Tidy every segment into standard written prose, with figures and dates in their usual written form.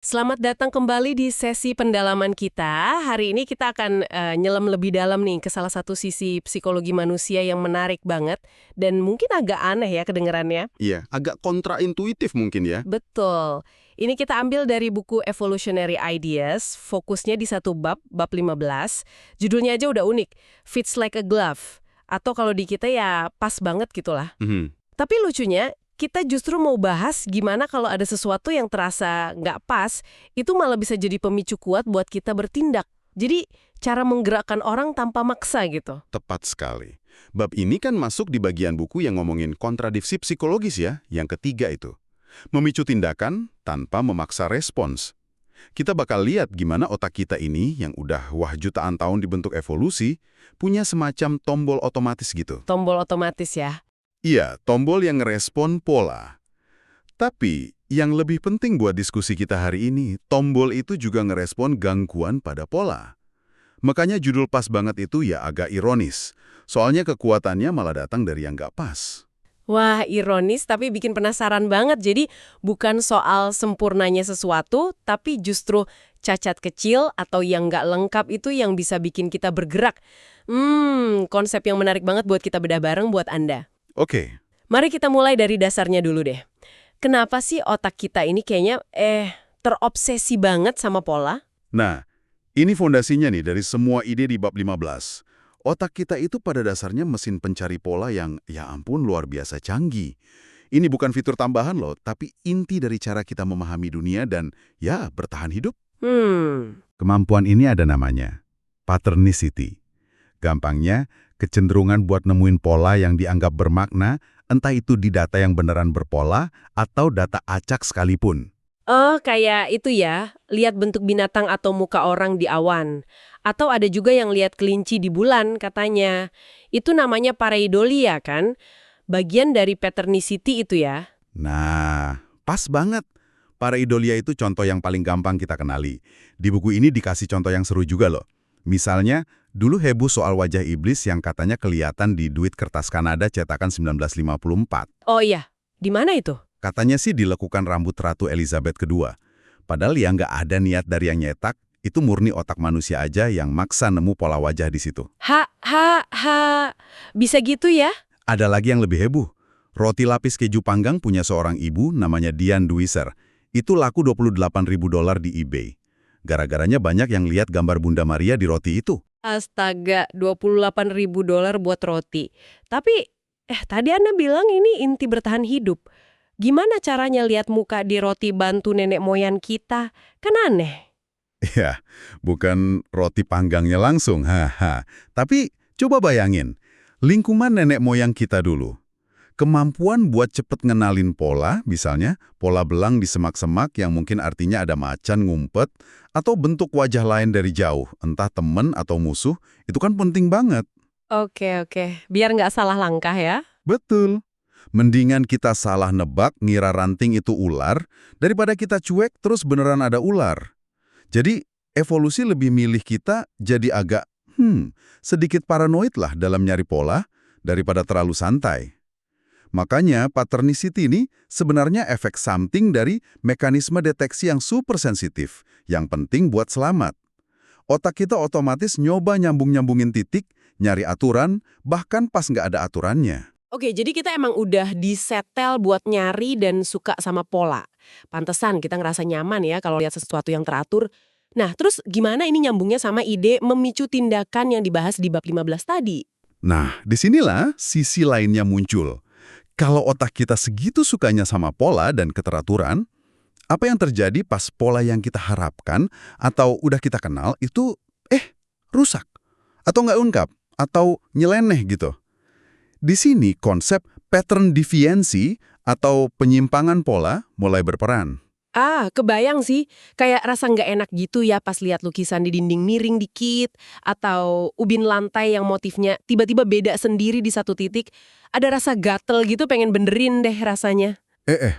Selamat datang kembali di sesi pendalaman kita. Hari ini kita akan nyelam lebih dalam nih ke salah satu sisi psikologi manusia yang menarik banget dan mungkin agak aneh ya kedengarannya. Iya, agak kontraintuitif mungkin ya. Betul. Ini kita ambil dari buku Evolutionary Ideas, fokusnya di satu bab 15. Judulnya aja udah unik, Fits Like a Glove. Atau kalau di kita ya pas banget gitulah. Mhm. Tapi lucunya, kita justru mau bahas gimana kalau ada sesuatu yang terasa nggak pas, itu malah bisa jadi pemicu kuat buat kita bertindak. Jadi, cara menggerakkan orang tanpa maksa gitu. Tepat sekali. Bab ini kan masuk di bagian buku yang ngomongin kontradiksi psikologis ya, yang ketiga itu. Memicu tindakan tanpa memaksa respons. Kita bakal lihat gimana otak kita ini, yang udah jutaan tahun dibentuk evolusi, punya semacam tombol otomatis gitu. Tombol otomatis ya. Iya, tombol yang ngerespon pola. Tapi, yang lebih penting buat diskusi kita hari ini, tombol itu juga ngerespon gangguan pada pola. Makanya judul pas banget itu ya agak ironis. Soalnya kekuatannya malah datang dari yang nggak pas. Wah, ironis tapi bikin penasaran banget. Jadi, bukan soal sempurnanya sesuatu, tapi justru cacat kecil atau yang nggak lengkap itu yang bisa bikin kita bergerak. Konsep yang menarik banget buat kita bedah bareng buat Anda. Oke, Mari kita mulai dari dasarnya dulu deh. Kenapa sih otak kita ini kayaknya terobsesi banget sama pola? nah ini fondasinya nih dari semua ide di bab 15. Otak kita itu pada dasarnya mesin pencari pola yang, ya ampun, luar biasa canggih. Ini bukan fitur tambahan loh, tapi inti dari cara kita memahami dunia dan, ya, bertahan hidup. Kemampuan ini ada namanya, patternicity. Gampangnya, kecenderungan buat nemuin pola yang dianggap bermakna, entah itu di data yang beneran berpola atau data acak sekalipun. Oh, kayak itu ya, lihat bentuk binatang atau muka orang di awan. Atau ada juga yang lihat kelinci di bulan katanya. Itu namanya pareidolia kan? Bagian dari patternicity itu ya. Nah, pas banget. Pareidolia itu contoh yang paling gampang kita kenali. Di buku ini dikasih contoh yang seru juga loh. Misalnya, dulu heboh soal wajah iblis yang katanya kelihatan di duit kertas Kanada cetakan 1954. Oh iya, di mana itu? Katanya sih dilekukan rambut Ratu Elizabeth II. Padahal ya nggak ada niat dari yang nyetak, itu murni otak manusia aja yang maksa nemu pola wajah di situ. Bisa gitu ya? Ada lagi yang lebih heboh. Roti lapis keju panggang punya seorang ibu namanya Diane Dwyer. Itu laku $28.000 di eBay. Gara-garanya banyak yang lihat gambar Bunda Maria di roti itu. Astaga, $28.000 buat roti. Tapi, tadi Anda bilang ini inti bertahan hidup. Gimana caranya lihat muka di roti bantu nenek moyang kita? Kan aneh. Ya, bukan roti panggangnya langsung, haha. Tapi coba bayangin, lingkungan nenek moyang kita dulu. Kemampuan buat cepet ngenalin pola, misalnya pola belang di semak-semak yang mungkin artinya ada macan ngumpet, atau bentuk wajah lain dari jauh, entah temen atau musuh, itu kan penting banget. Oke, biar nggak salah langkah ya. Betul. Mendingan kita salah nebak ngira ranting itu ular, daripada kita cuek terus beneran ada ular. Jadi, evolusi lebih milih kita jadi agak, sedikit paranoid lah dalam nyari pola, daripada terlalu santai. Makanya, patternicity ini sebenarnya efek samping dari mekanisme deteksi yang super sensitif, yang penting buat selamat. Otak kita otomatis nyoba nyambung-nyambungin titik, nyari aturan, bahkan pas nggak ada aturannya. Oke, jadi kita emang udah disetel buat nyari dan suka sama pola. Pantesan kita ngerasa nyaman ya kalau lihat sesuatu yang teratur. Nah, terus gimana ini nyambungnya sama ide memicu tindakan yang dibahas di bab 15 tadi? Nah, disinilah sisi lainnya muncul. Kalau otak kita segitu sukanya sama pola dan keteraturan, apa yang terjadi pas pola yang kita harapkan atau udah kita kenal itu, rusak? Atau nggak ungkap? Atau nyeleneh gitu? Di sini konsep pattern deviancy atau penyimpangan pola mulai berperan. Kebayang sih. Kayak rasa nggak enak gitu ya pas lihat lukisan di dinding miring dikit, atau ubin lantai yang motifnya tiba-tiba beda sendiri di satu titik. Ada rasa gatel gitu pengen benerin deh rasanya.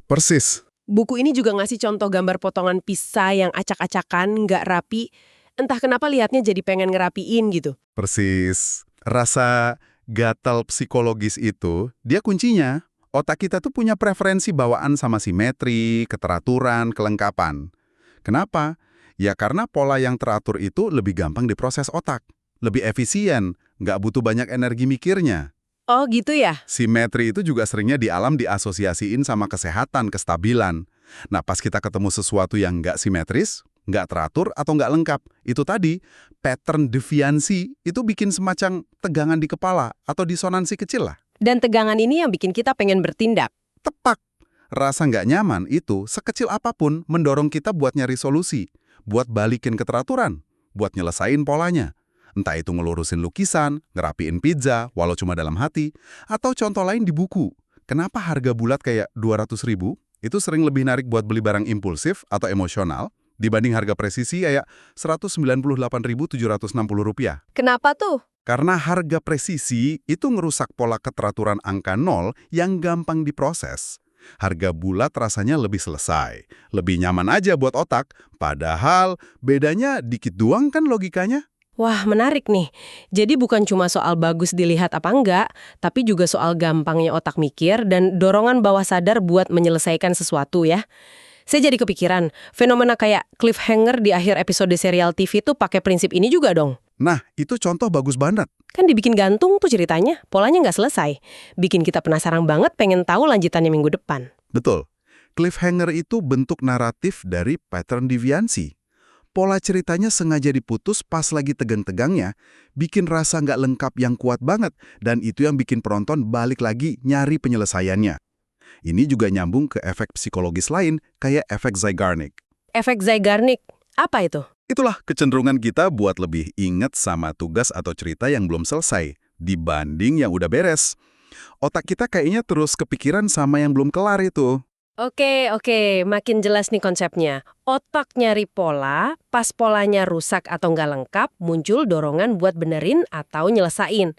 Persis. Buku ini juga ngasih contoh gambar potongan pizza yang acak-acakan, nggak rapi. Entah kenapa liatnya jadi pengen ngerapiin gitu. Persis. Rasa gatal psikologis itu, dia kuncinya. Otak kita tuh punya preferensi bawaan sama simetri, keteraturan, kelengkapan. Kenapa? Ya karena pola yang teratur itu lebih gampang diproses otak, lebih efisien, nggak butuh banyak energi mikirnya. Oh gitu ya? Simetri itu juga seringnya di alam diasosiasiin sama kesehatan, kestabilan. Nah, pas kita ketemu sesuatu yang nggak simetris, nggak teratur, atau nggak lengkap, itu tadi, pattern deviansi itu bikin semacam tegangan di kepala atau disonansi kecil lah. Dan tegangan ini yang bikin kita pengen bertindak. Tepak. Rasa nggak nyaman itu sekecil apapun mendorong kita buat nyari solusi, buat balikin keteraturan, buat nyelesain polanya. Entah itu ngelurusin lukisan, ngerapiin pizza, walau cuma dalam hati, atau contoh lain di buku. Kenapa harga bulat kayak 200.000 itu sering lebih narik buat beli barang impulsif atau emosional dibanding harga presisi kayak Rp198.760? Kenapa tuh? Karena harga presisi itu ngerusak pola keteraturan angka 0 yang gampang diproses. Harga bulat rasanya lebih selesai, lebih nyaman aja buat otak, padahal bedanya dikit doang kan logikanya. Wah, menarik nih. Jadi bukan cuma soal bagus dilihat apa enggak, tapi juga soal gampangnya otak mikir dan dorongan bawah sadar buat menyelesaikan sesuatu ya. Saya jadi kepikiran, fenomena kayak cliffhanger di akhir episode serial TV tuh pakai prinsip ini juga dong. Nah, itu contoh bagus banget. Kan dibikin gantung tuh ceritanya, polanya nggak selesai. Bikin kita penasaran banget pengen tahu lanjutannya minggu depan. Betul. Cliffhanger itu bentuk naratif dari pattern deviansi. Pola ceritanya sengaja diputus pas lagi tegang-tegangnya, bikin rasa nggak lengkap yang kuat banget, dan itu yang bikin penonton balik lagi nyari penyelesaiannya. Ini juga nyambung ke efek psikologis lain, kayak efek Zeigarnik. Efek Zeigarnik, apa itu? Itulah kecenderungan kita buat lebih ingat sama tugas atau cerita yang belum selesai, dibanding yang udah beres. Otak kita kayaknya terus kepikiran sama yang belum kelar itu. Oke, makin jelas nih konsepnya. Otak nyari pola, pas polanya rusak atau nggak lengkap, muncul dorongan buat benerin atau nyelesain.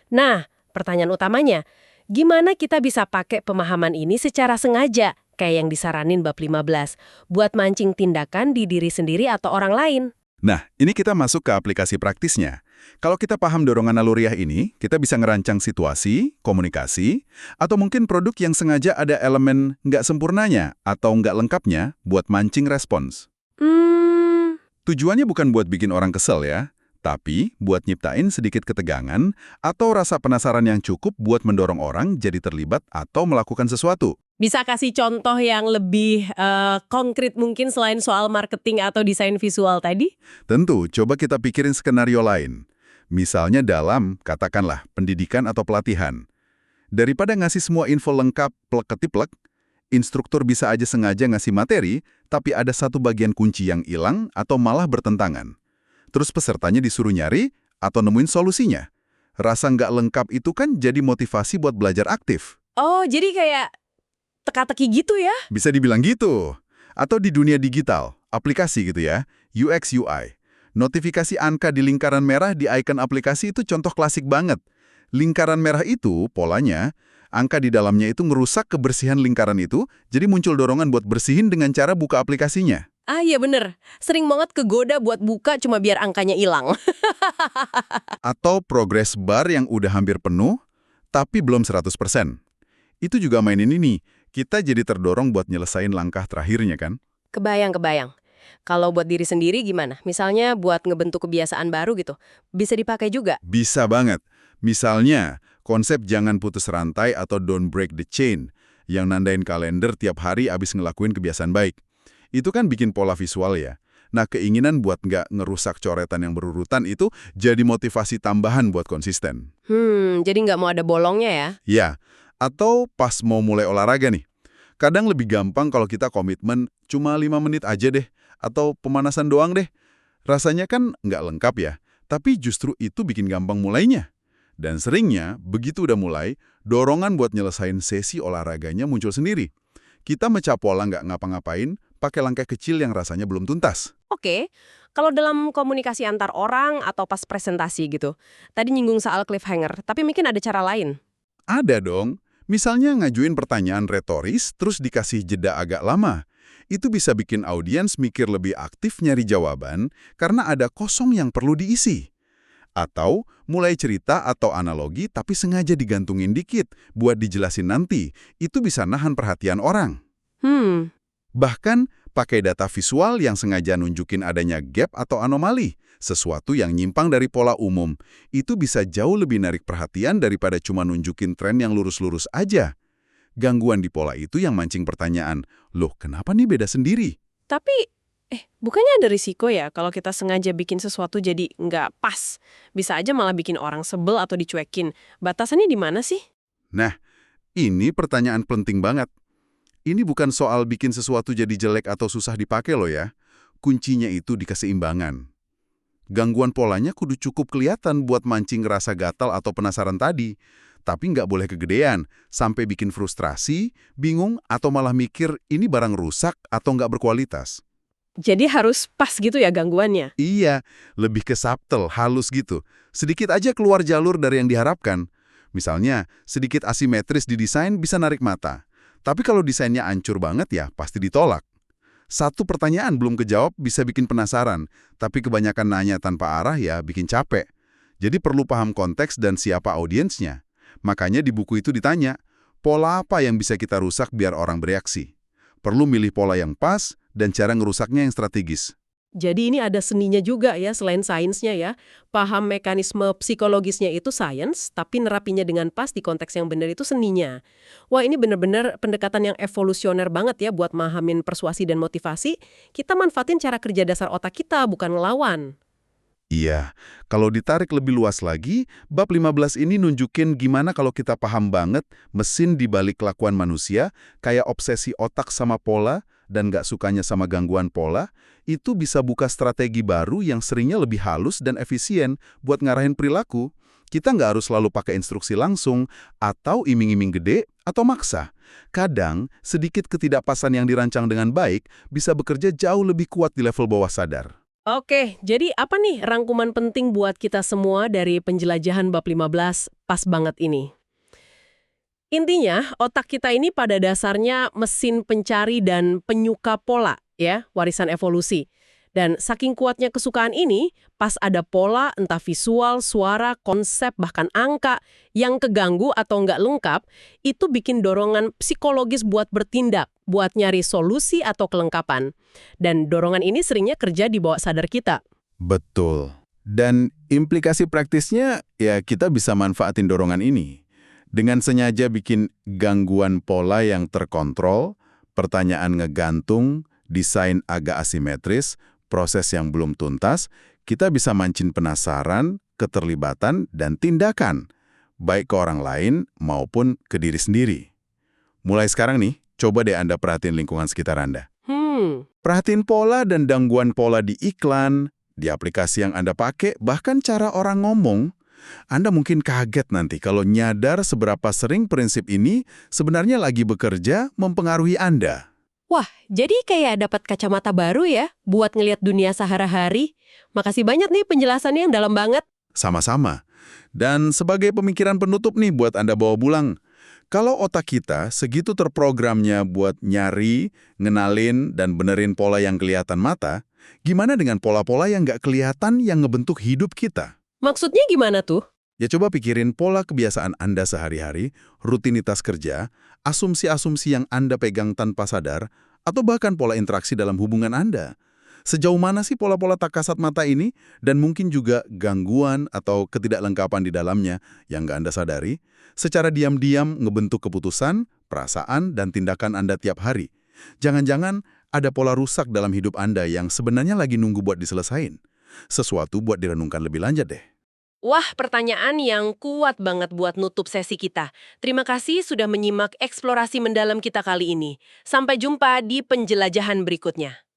Nah, pertanyaan utamanya, gimana kita bisa pakai pemahaman ini secara sengaja, kayak yang disaranin bab 15, buat mancing tindakan di diri sendiri atau orang lain? Nah, ini kita masuk ke aplikasi praktisnya. Kalau kita paham dorongan naluriah ini, kita bisa ngerancang situasi, komunikasi, atau mungkin produk yang sengaja ada elemen nggak sempurnanya atau nggak lengkapnya buat mancing respons. Tujuannya bukan buat bikin orang kesel ya, tapi buat nyiptain sedikit ketegangan atau rasa penasaran yang cukup buat mendorong orang jadi terlibat atau melakukan sesuatu. Bisa kasih contoh yang lebih konkret mungkin selain soal marketing atau desain visual tadi? Tentu, coba kita pikirin skenario lain. Misalnya dalam, katakanlah, pendidikan atau pelatihan. Daripada ngasih semua info lengkap plek-ketiplek, instruktur bisa aja sengaja ngasih materi, tapi ada satu bagian kunci yang hilang atau malah bertentangan. Terus pesertanya disuruh nyari atau nemuin solusinya. Rasa nggak lengkap itu kan jadi motivasi buat belajar aktif. Oh, jadi kayak teka-teki gitu ya? Bisa dibilang gitu. Atau di dunia digital, aplikasi gitu ya, UX UI. Notifikasi angka di lingkaran merah di icon aplikasi itu contoh klasik banget. Lingkaran merah itu, polanya, angka di dalamnya itu ngerusak kebersihan lingkaran itu, jadi muncul dorongan buat bersihin dengan cara buka aplikasinya. Ah iya bener, sering banget kegoda buat buka cuma biar angkanya hilang. Atau progress bar yang udah hampir penuh, tapi belum 100%. Itu juga mainin ini, kita jadi terdorong buat nyelesain langkah terakhirnya kan? Kebayang. Kalau buat diri sendiri gimana? Misalnya buat ngebentuk kebiasaan baru gitu, bisa dipakai juga? Bisa banget. Misalnya, konsep jangan putus rantai atau don't break the chain, yang nandain kalender tiap hari abis ngelakuin kebiasaan baik. Itu kan bikin pola visual ya. Nah, keinginan buat nggak ngerusak coretan yang berurutan itu jadi motivasi tambahan buat konsisten. Jadi nggak mau ada bolongnya ya? Ya, atau pas mau mulai olahraga nih. Kadang lebih gampang kalau kita komitmen cuma 5 menit aja deh, atau pemanasan doang deh. Rasanya kan nggak lengkap ya, tapi justru itu bikin gampang mulainya. Dan seringnya, begitu udah mulai, dorongan buat nyelesain sesi olahraganya muncul sendiri. Kita mecah pola nggak ngapa-ngapain, pakai langkah kecil yang rasanya belum tuntas. Oke, kalau dalam komunikasi antar orang atau pas presentasi gitu, tadi nyinggung soal cliffhanger, tapi mungkin ada cara lain. Ada dong. Misalnya ngajuin pertanyaan retoris, terus dikasih jeda agak lama. Itu bisa bikin audiens mikir lebih aktif nyari jawaban karena ada kosong yang perlu diisi. Atau mulai cerita atau analogi tapi sengaja digantungin dikit buat dijelasin nanti. Itu bisa nahan perhatian orang. Hmm, Bahkan pakai data visual yang sengaja nunjukin adanya gap atau anomali, sesuatu yang nyimpang dari pola umum. Itu bisa jauh lebih narik perhatian daripada cuma nunjukin tren yang lurus-lurus aja. Gangguan di pola itu yang mancing pertanyaan, loh kenapa nih beda sendiri? Tapi, bukannya ada risiko ya kalau kita sengaja bikin sesuatu jadi nggak pas? Bisa aja malah bikin orang sebel atau dicuekin. Batasannya di mana sih? Nah, ini pertanyaan penting banget. Ini bukan soal bikin sesuatu jadi jelek atau susah dipakai loh ya. Kuncinya itu di keseimbangan. Gangguan polanya kudu cukup kelihatan buat mancing rasa gatal atau penasaran tadi. Tapi nggak boleh kegedean, sampai bikin frustrasi, bingung, atau malah mikir ini barang rusak atau nggak berkualitas. Jadi harus pas gitu ya gangguannya? Iya, lebih ke subtle, halus gitu. Sedikit aja keluar jalur dari yang diharapkan. Misalnya, sedikit asimetris di desain bisa narik mata. Tapi kalau desainnya ancur banget ya, pasti ditolak. Satu pertanyaan belum kejawab bisa bikin penasaran, tapi kebanyakan nanya tanpa arah ya bikin capek. Jadi perlu paham konteks dan siapa audiensnya. Makanya di buku itu ditanya, pola apa yang bisa kita rusak biar orang bereaksi? Perlu milih pola yang pas dan cara ngerusaknya yang strategis. Jadi ini ada seninya juga ya selain sainsnya ya. Paham mekanisme psikologisnya itu sains, tapi nerapinya dengan pas di konteks yang benar itu seninya. Wah ini benar-benar pendekatan yang evolusioner banget ya buat mahamin persuasi dan motivasi. Kita manfaatin cara kerja dasar otak kita, bukan ngelawan. Iya, kalau ditarik lebih luas lagi, bab 15 ini nunjukin gimana kalau kita paham banget mesin di balik kelakuan manusia, kayak obsesi otak sama pola, dan nggak sukanya sama gangguan pola, itu bisa buka strategi baru yang seringnya lebih halus dan efisien buat ngarahin perilaku. Kita nggak harus selalu pakai instruksi langsung, atau iming-iming gede, atau maksa. Kadang, sedikit ketidakpasan yang dirancang dengan baik bisa bekerja jauh lebih kuat di level bawah sadar. Oke, jadi apa nih rangkuman penting buat kita semua dari penjelajahan bab 15 pas banget ini? Intinya, otak kita ini pada dasarnya mesin pencari dan penyuka pola, ya, warisan evolusi. Dan saking kuatnya kesukaan ini, pas ada pola, entah visual, suara, konsep, bahkan angka, yang keganggu atau nggak lengkap, itu bikin dorongan psikologis buat bertindak, buat nyari solusi atau kelengkapan. Dan dorongan ini seringnya kerja di bawah sadar kita. Betul. Dan implikasi praktisnya, ya kita bisa manfaatin dorongan ini. Dengan sengaja bikin gangguan pola yang terkontrol, pertanyaan ngegantung, desain agak asimetris, proses yang belum tuntas, kita bisa mancing penasaran, keterlibatan, dan tindakan, baik ke orang lain maupun ke diri sendiri. Mulai sekarang nih, coba deh Anda perhatiin lingkungan sekitar Anda. Perhatiin pola dan gangguan pola di iklan, di aplikasi yang Anda pakai, bahkan cara orang ngomong. Anda mungkin kaget nanti kalau nyadar seberapa sering prinsip ini sebenarnya lagi bekerja mempengaruhi Anda. Wah, jadi kayak dapat kacamata baru ya buat ngelihat dunia sehari-hari. Makasih banyak nih penjelasannya yang dalam banget. Sama-sama. Dan sebagai pemikiran penutup nih buat Anda bawa pulang, kalau otak kita segitu terprogramnya buat nyari, ngenalin, dan benerin pola yang kelihatan mata, gimana dengan pola-pola yang nggak kelihatan yang ngebentuk hidup kita? Maksudnya gimana tuh? Ya coba pikirin pola kebiasaan Anda sehari-hari, rutinitas kerja, asumsi-asumsi yang Anda pegang tanpa sadar, atau bahkan pola interaksi dalam hubungan Anda. Sejauh mana sih pola-pola tak kasat mata ini, dan mungkin juga gangguan atau ketidaklengkapan di dalamnya yang nggak Anda sadari, secara diam-diam ngebentuk keputusan, perasaan, dan tindakan Anda tiap hari. Jangan-jangan ada pola rusak dalam hidup Anda yang sebenarnya lagi nunggu buat diselesain. Sesuatu buat direnungkan lebih lanjut deh. Wah, pertanyaan yang kuat banget buat nutup sesi kita. Terima kasih sudah menyimak eksplorasi mendalam kita kali ini. Sampai jumpa di penjelajahan berikutnya.